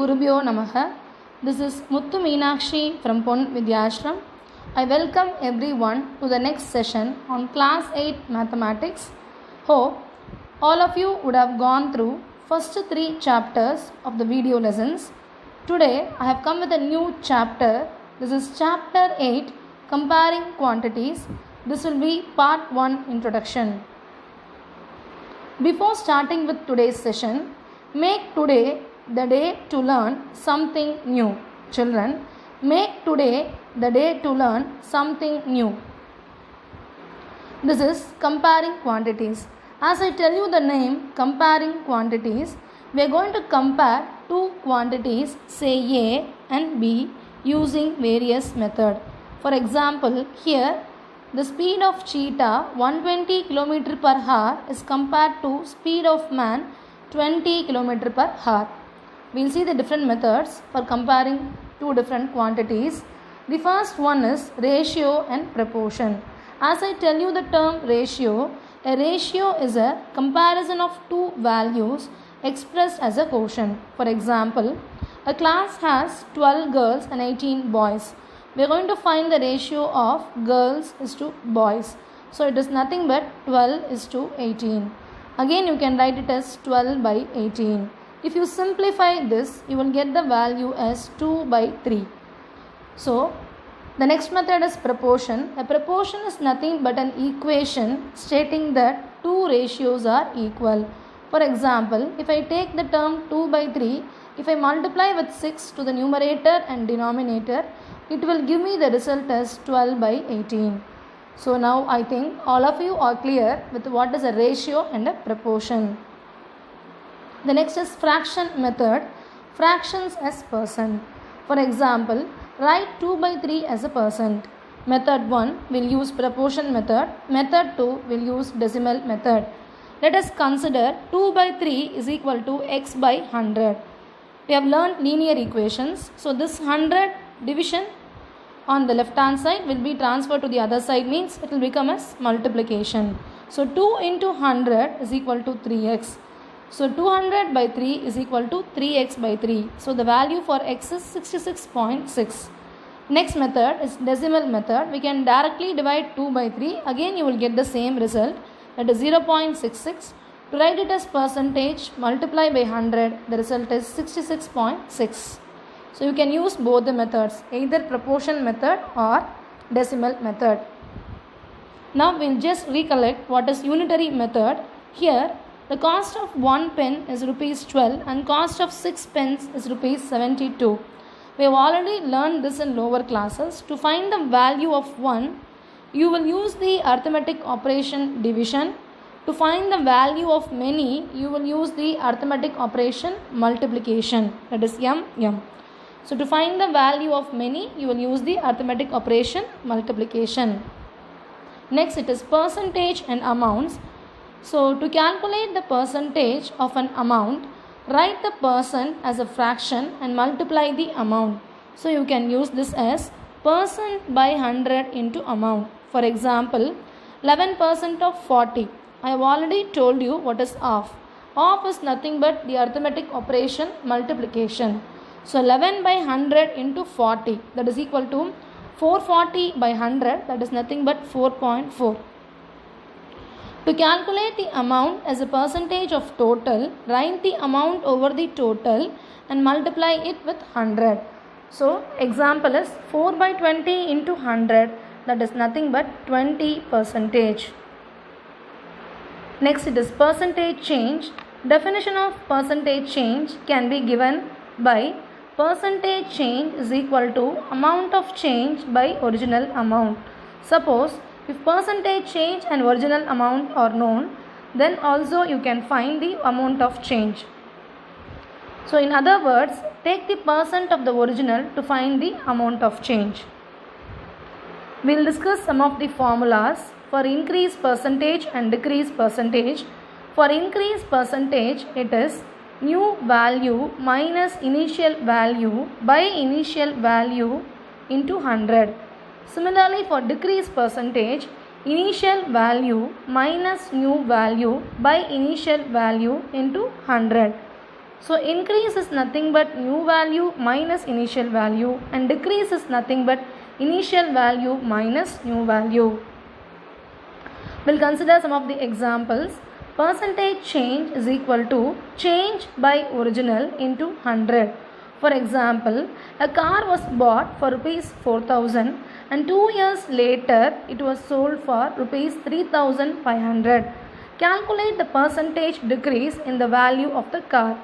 Gurubhyo Namaha. This is Muthu Meenakshi from Pon Vidyashram. I welcome everyone to the next session on Class 8 Mathematics. Hope all of you would have gone through first 3 chapters of the video lessons. Today I have come with a new chapter. This is Chapter 8, Comparing Quantities. This will be Part 1 Introduction. Before starting with today's session, make today the day to learn something new. Children, make today the day to learn something new. This is comparing quantities. As I tell you the name comparing quantities, we are going to compare two quantities, say A and B, using various methods. For example, here the speed of cheetah 120 km per hour is compared to speed of man 20 km per hour. We will see the different methods for comparing two different quantities. The first one is ratio and proportion. As I tell you the term ratio, a ratio is a comparison of two values expressed as a quotient. For example, a class has 12 girls and 18 boys. We are going to find the ratio of girls is to boys. So it is nothing but 12 is to 18. Again you can write it as 12 by 18. If you simplify this, you will get the value as 2 by 3. So the next method is proportion. A proportion is nothing but an equation stating that two ratios are equal. For example, if I take the term 2 by 3, if I multiply with 6 to the numerator and denominator, it will give me the result as 12 by 18. So now I think all of you are clear with what is a ratio and a proportion. The next is fraction method. Fractions as percent. For example, write 2 by 3 as a percent. Method 1 will use proportion method. Method 2 will use decimal method. Let us consider 2 by 3 is equal to x by 100. We have learned linear equations. So this 100 division on the left hand side will be transferred to the other side, means it will become as multiplication. So 2 into 100 is equal to 3x. So 200 by 3 is equal to 3x by 3. So the value for x is 66.6. Next method is decimal method. We can directly divide 2 by 3. Again you will get the same result, that is 0.66. To write it as percentage, multiply by 100, the result is 66.6. So you can use both the methods, either proportion method or decimal method. Now we will just recollect what is unitary method. Here the cost of 1 pen is rupees 12 and cost of 6 pence is rupees 72. We have already learned this in lower classes. To find the value of 1, you will use the arithmetic operation division. To find the value of many, you will use the arithmetic operation multiplication, that is m. So to find the value of many, you will use the arithmetic operation multiplication. Next it is percentage and amounts. So to calculate the percentage of an amount, write the percent as a fraction and multiply the amount. So you can use this as percent by 100 into amount. For example, 11% of 40. I have already told you what is half. Half is nothing but the arithmetic operation multiplication. So 11 by 100 into 40, that is equal to 440 by 100, that is nothing but 4.4. To calculate the amount as a percentage of total, write the amount over the total and multiply it with 100. So example is 4 by 20 into 100, that is nothing but 20%. Next it is percentage change. Definition of percentage change can be given by percentage change is equal to amount of change by original amount. Suppose if percentage change and original amount are known, then also you can find the amount of change. So in other words, take the percent of the original to find the amount of change. We will discuss some of the formulas for increase percentage and decrease percentage. For increase percentage, it is new value minus initial value by initial value into 100. Similarly, for decrease percentage, initial value minus new value by initial value into 100. So increase is nothing but new value minus initial value, and decrease is nothing but initial value minus new value. We'll consider some of the examples. Percentage change is equal to change by original into 100. For example, a car was bought for rupees 4,000 and 2 years later it was sold for rupees 3,500. Calculate the percentage decrease in the value of the car.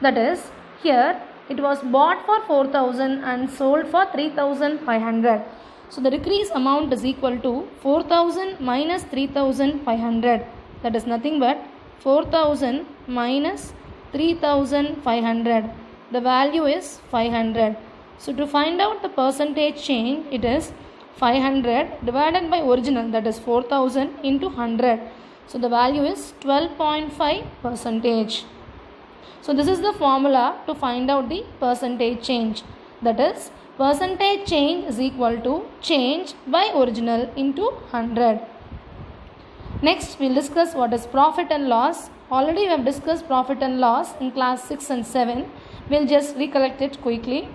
That is, here it was bought for 4,000 and sold for 3,500. So the decrease amount is equal to 4,000 minus 3,500. That is nothing but 4,000 minus 3,500. The value is 500. So to find out the percentage change, it is 500 divided by original, that is 4,000 into 100. So the value is 12.5%. So this is the formula to find out the percentage change. That is, percentage change is equal to change by original into 100. Next, we will discuss what is profit and loss. Already we have discussed profit and loss in class 6 and 7. We will just recollect it quickly.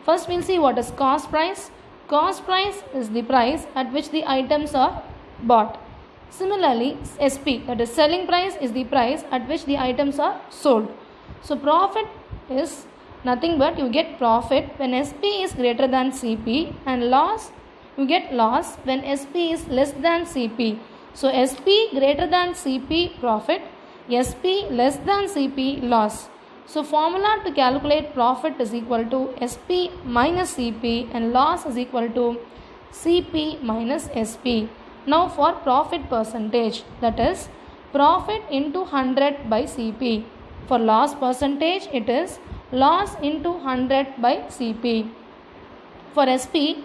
First, we will see what is cost price. Cost price is the price at which the items are bought. Similarly, SP, that is selling price, is the price at which the items are sold. So profit is nothing but you get profit when SP is greater than CP, and loss, you get loss when SP is less than CP. So SP greater than CP profit, SP less than CP loss. So formula to calculate profit is equal to SP minus CP and loss is equal to CP minus SP. Now for profit percentage, that is profit into 100 by CP. For loss percentage, it is loss into 100 by CP. For SP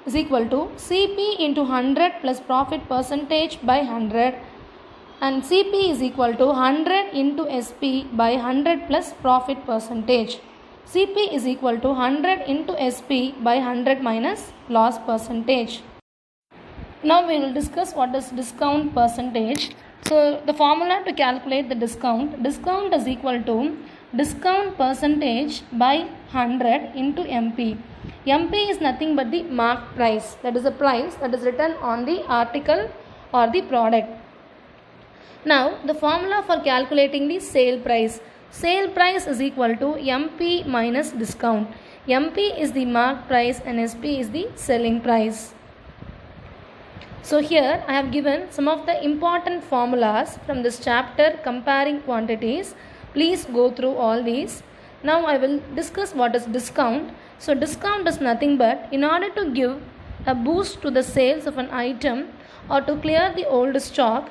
is equal to CP into 100 plus profit percentage by 100, and CP is equal to 100 into SP by 100 plus profit percentage. CP is equal to 100 into SP by 100 minus loss percentage. Now we will discuss what is discount percentage. So the formula to calculate the discount is equal to discount percentage by 100 into MP. MP is nothing but the marked price, that is the price that is written on the article or the product. Now the formula for calculating the sale price is equal to MP minus discount. MP is the marked price and SP is the selling price. So here I have given some of the important formulas from this chapter comparing quantities. Please go through all these. Now I will discuss what is discount. So discount is nothing but in order to give a boost to the sales of an item or to clear the old stock,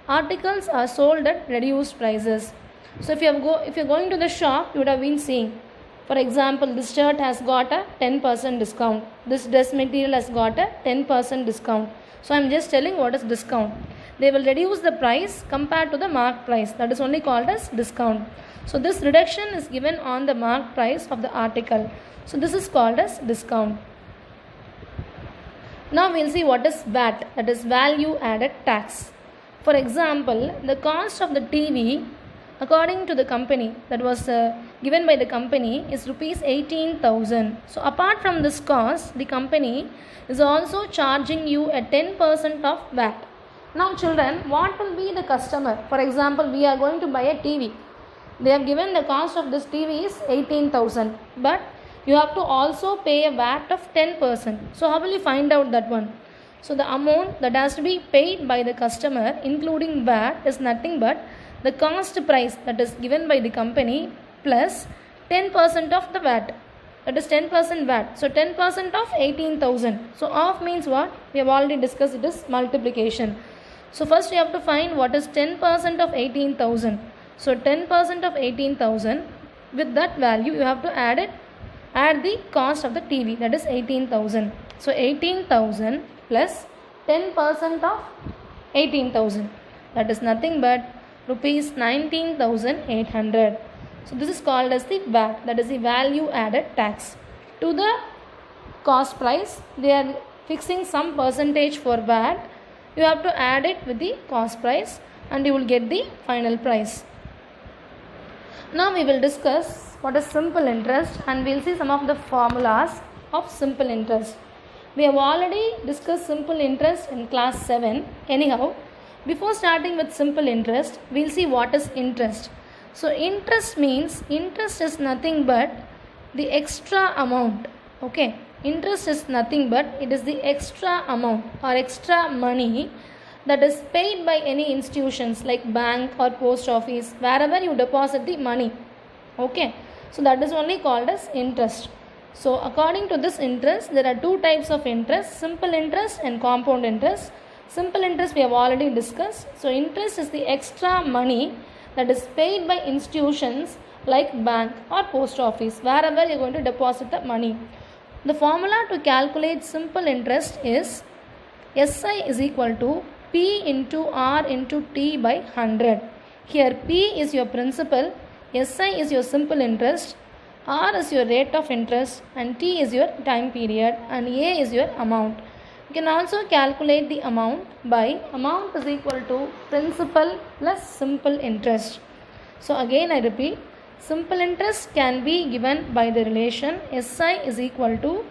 articles are sold at reduced prices. So if you're going to the shop, you would have been seeing, for example, this shirt has got a 10% discount. This dress material has got a 10% discount. So I am just telling what is discount. They will reduce the price compared to the marked price. That is only called as discount. So this reduction is given on the marked price of the article. So this is called as discount. Now we will see what is VAT, that is value added tax. For example, the cost of the TV according to the company, that was given by the company, is rupees 18,000. So apart from this cost, the company is also charging you a 10% of VAT. Now children, what will be the customer? For example, we are going to buy a TV. They have given the cost of this TV is 18,000, but you have to also pay a VAT of 10%. So how will you find out that one? So the amount that has to be paid by the customer including VAT is nothing but the cost price that is given by the company plus 10% of the VAT. That is 10% VAT. So 10% of 18,000. So off means what? We have already discussed, it is multiplication. So first you have to find what is 10% of 18,000. So 10% of 18,000, with that value you have to add the cost of the TV, that is 18,000. So 18,000 plus 10% of 18,000, that is nothing but rupees 19,800. So this is called as the VAT, that is the value added tax. To the cost price, they are fixing some percentage for VAT. You have to add it with the cost price and you will get the final price. Now we will discuss what is simple interest and we will see some of the formulas of simple interest. We have already discussed simple interest in class 7. Anyhow, before starting with simple interest, we will see what is interest. So interest means interest is nothing but the extra amount. Okay, interest is nothing but it is the extra amount or extra money that is paid by any institutions like bank or post office, wherever you deposit the money. Okay, so that is only called as interest. So according to this interest, there are two types of interest: simple interest and compound interest. Simple interest we have already discussed. So interest is the extra money that is paid by institutions like bank or post office, wherever you are going to deposit the money. The formula to calculate simple interest is SI is equal to P into R into T by 100. Here P is your principal, SI is your simple interest, R is your rate of interest and T is your time period and A is your amount. You can also calculate the amount by amount is equal to principal plus simple interest. So again I repeat, simple interest can be given by the relation SI is equal to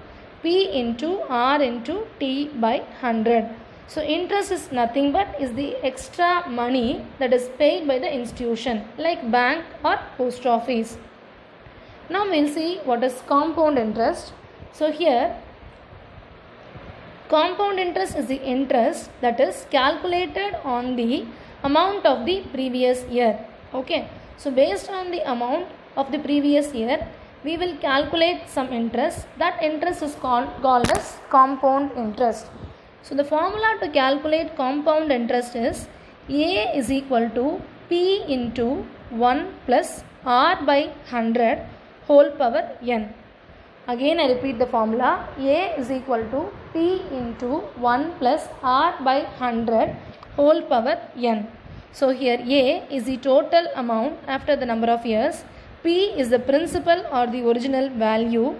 P into R into T by 100. So interest is nothing but is the extra money that is paid by the institution like bank or post office. Now we will see what is compound interest. So here compound interest is the interest that is calculated on the amount of the previous year. Okay, so based on the amount of the previous year, we will calculate some interest. That interest is called as compound interest. So the formula to calculate compound interest is A is equal to P into 1 plus R by 100 whole power n. Again I repeat the formula, A is equal to P into 1 plus R by 100 whole power n. So here A is the total amount after the number of years, P is the principal or the original value,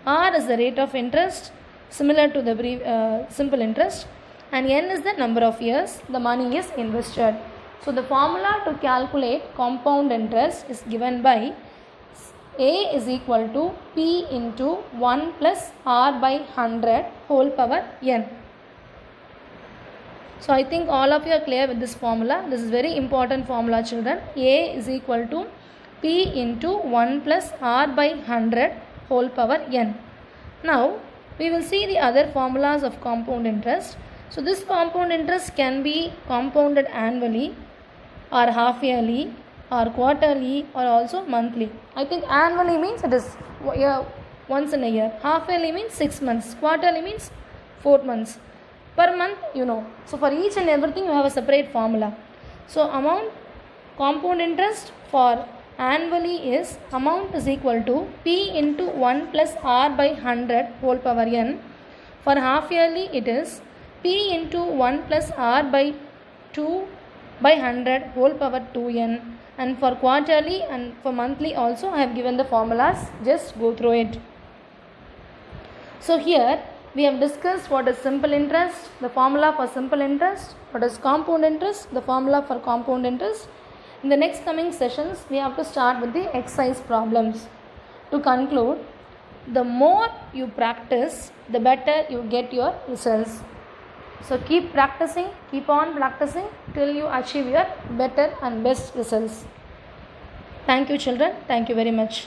R is the rate of interest similar to the simple interest, and n is the number of years the money is invested. So the formula to calculate compound interest is given by A is equal to P into 1 plus R by 100 whole power n. So I think all of you are clear with this formula. This is very important formula, children. A is equal to P into 1 plus R by 100 whole power n. Now we will see the other formulas of compound interest. So this compound interest can be compounded annually or half yearly or quarterly or also monthly. I think annually means it is once in a year. Half yearly means 6 months. Quarterly means 4 months. Per month, you know. So for each and everything you have a separate formula. So amount compound interest for annually is amount is equal to P into 1 plus R by 100 whole power n. For half yearly it is P into 1 plus R by 2 by 100 whole power 2n. And for quarterly and for monthly also I have given the formulas. Just go through it. So here we have discussed what is simple interest, the formula for simple interest, what is compound interest, the formula for compound interest. In the next coming sessions, we have to start with the exercise problems. To conclude, the more you practice, the better you get your results. So keep practicing, keep on practicing till you achieve your better and best results. Thank you, children. Thank you very much.